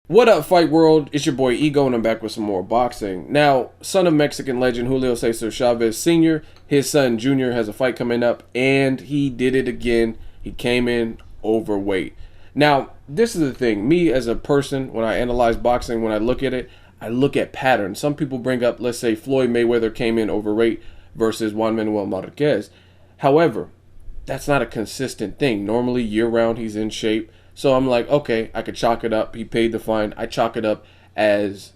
What up, Fight World? It's your boy Ego, and I'm back with some more boxing. Now, son of Mexican legend Julio Cesar Chavez Sr., his son Junior has a fight coming up, and he did it again. He came in overweight. Now, this is the thing. Me as a person, when I analyze boxing, when I look at it, I look at patterns. Some people bring up, let's say, Floyd Mayweather came in overweight versus Juan Manuel Marquez. However, that's not a consistent thing. Normally, year round, he's in shape. So I'm like, okay, I could chalk it up. He paid the fine. I chalk it up as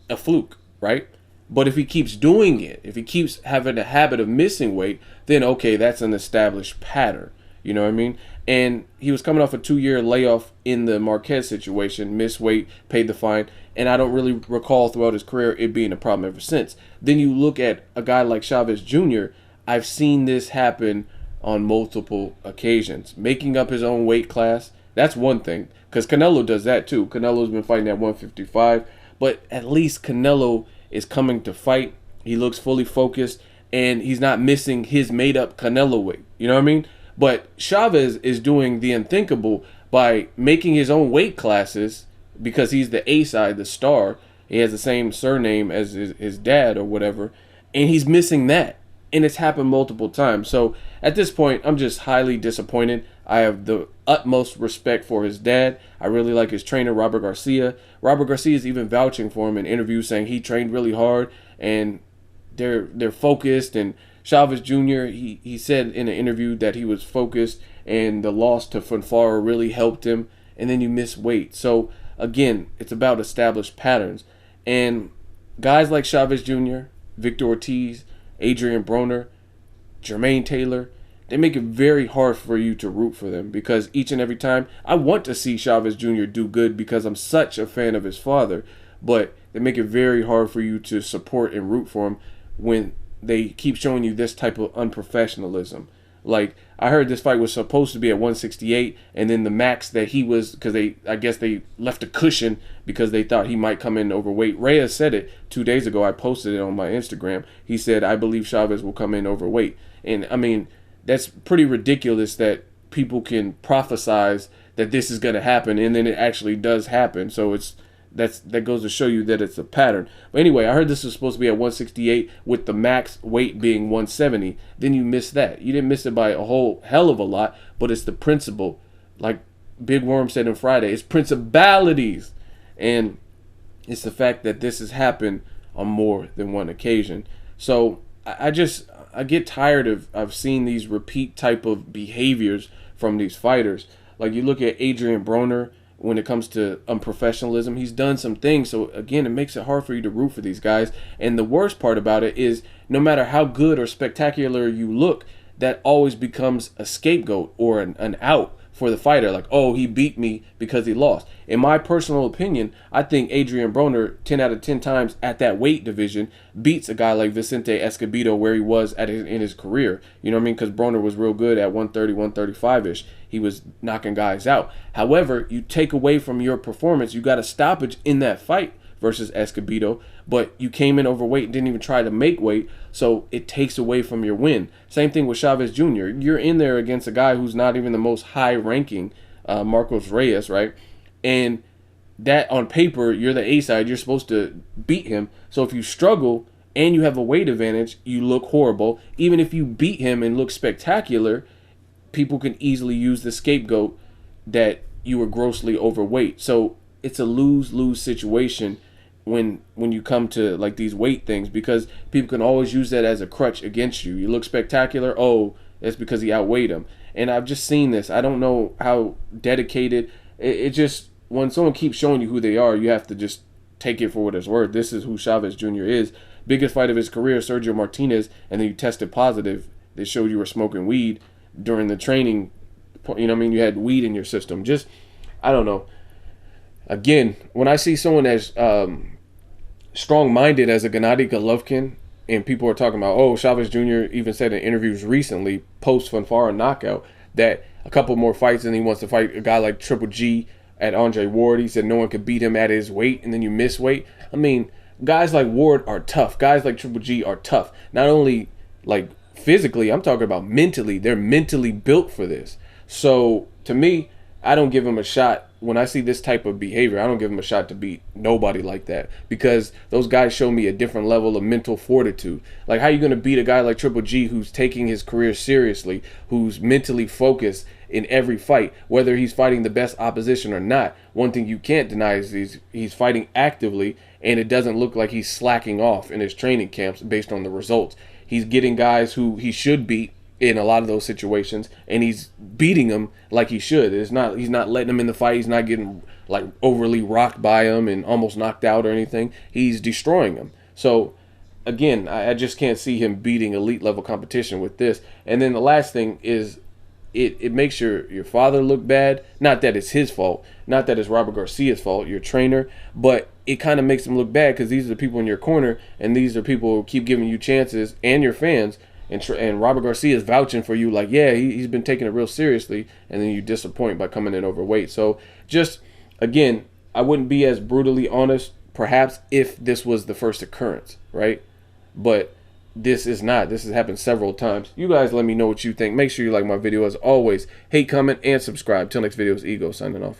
a fluke, right? But if he keeps doing it, if he keeps having a habit of missing weight, then okay, that's an established pattern. You know what I mean? And he was coming off a 2-year layoff in the Marquez situation, missed weight, paid the fine, and I don't really recall throughout his career it being a problem ever since. Then you look at a guy like Chavez Jr., I've seen this happen on multiple occasions. Making up his own weight class, that's one thing, because Canelo does that too. Canelo's been fighting at 155, but at least Canelo is coming to fight. He looks fully focused, and he's not missing his made-up Canelo weight. You know what I mean? But Chavez is doing the unthinkable by making his own weight classes because he's the A side, the star. He has the same surname as his dad or whatever, and he's missing that. And it's happened multiple times. So at this point, I'm just highly disappointed. I have the utmost respect for his dad. I really like his trainer, Robert Garcia. Robert Garcia is even vouching for him in interviews, saying he trained really hard and they're focused. And Chavez Jr., he said in an interview that he was focused and the loss to Fonfara really helped him. And then you miss weight. So again, it's about established patterns. And guys like Chavez Jr., Victor Ortiz, Adrian Broner, Jermaine Taylor, they make it very hard for you to root for them because each and every time I want to see Chavez Jr. do good because I'm such a fan of his father, but they make it very hard for you to support and root for him when they keep showing you this type of unprofessionalism. Like, I heard this fight was supposed to be at 168, and then the max that he was, because I guess they left a cushion because they thought he might come in overweight. Reyes said it 2 days ago. I posted it on my Instagram. He said, I believe Chavez will come in overweight. And I mean, that's pretty ridiculous that people can prophesize that this is going to happen, and then it actually does happen. So that goes to show you that it's a pattern. But anyway, I heard this was supposed to be at 168 with the max weight being 170. Then you missed that. You didn't miss it by a whole hell of a lot, but it's the principle. Like Big Worm said on Friday, it's principalities. And it's the fact that this has happened on more than one occasion. So I get tired of seeing these repeat type of behaviors from these fighters. Like you look at Adrian Broner. When it comes to unprofessionalism, he's done some things. So again, it makes it hard for you to root for these guys. And the worst part about it is no matter how good or spectacular you look, that always becomes a scapegoat or an out for the fighter. Like, oh, he beat me because he lost. In my personal opinion, I think Adrian Broner 10 out of 10 times at that weight division beats a guy like Vicente Escobedo where he was in his career. You know what I mean? Because Broner was real good at 130, 135-ish. He was knocking guys out. However, you take away from your performance, you got a stoppage in that fight versus Escobedo, but you came in overweight and didn't even try to make weight, so it takes away from your win. Same thing with Chavez Jr. You're in there against a guy who's not even the most high-ranking, Marcos Reyes, right? And that on paper, you're the A side, you're supposed to beat him. So if you struggle and you have a weight advantage, you look horrible. Even if you beat him and look spectacular, people can easily use the scapegoat that you were grossly overweight. So it's a lose-lose situation when you come to like these weight things, because people can always use that as a crutch against you. You look spectacular, oh, that's because he outweighed him. And I've just seen this. I don't know how dedicated it just, when someone keeps showing you who they are, you have to just take it for what it's worth. This is who Chavez Jr. is. Biggest fight of his career, Sergio Martinez, and then you tested positive. They showed you were smoking weed during the training. You know what I mean? You had weed in your system. Just, I don't know. Again, when I see someone as strong-minded as a Gennady Golovkin, and people are talking about, oh, Chavez Jr. even said in interviews recently, post-Fonfara knockout, that a couple more fights and he wants to fight a guy like Triple G at Andre Ward. He said no one could beat him at his weight, and then you miss weight. I mean, guys like Ward are tough. Guys like Triple G are tough. Not only like physically, I'm talking about mentally. They're mentally built for this. So to me, I don't give him a shot. When I see this type of behavior, I don't give him a shot to beat nobody like that, because those guys show me a different level of mental fortitude. Like, how you going to beat a guy like Triple G, who's taking his career seriously, who's mentally focused in every fight, whether he's fighting the best opposition or not? One thing you can't deny is he's fighting actively, and it doesn't look like he's slacking off in his training camps based on the results. He's getting guys who he should beat in a lot of those situations, and he's beating them like he should. He's not letting them in the fight. He's not getting like overly rocked by them and almost knocked out or anything. He's destroying them. So again, I just can't see him beating elite level competition with this. And then the last thing is, it makes your father look bad. Not that it's his fault, not that it's Robert Garcia's fault, your trainer, but it kind of makes him look bad, because these are the people in your corner, and these are people who keep giving you chances, and your fans. And Robert Garcia is vouching for you, like, yeah, he's been taking it real seriously, and then you disappoint by coming in overweight. So just, again, I wouldn't be as brutally honest, perhaps, if this was the first occurrence, right? But this is not. This has happened several times. You guys let me know what you think. Make sure you like my video. As always, hate, comment, and subscribe. Till next video, it's Ego signing off.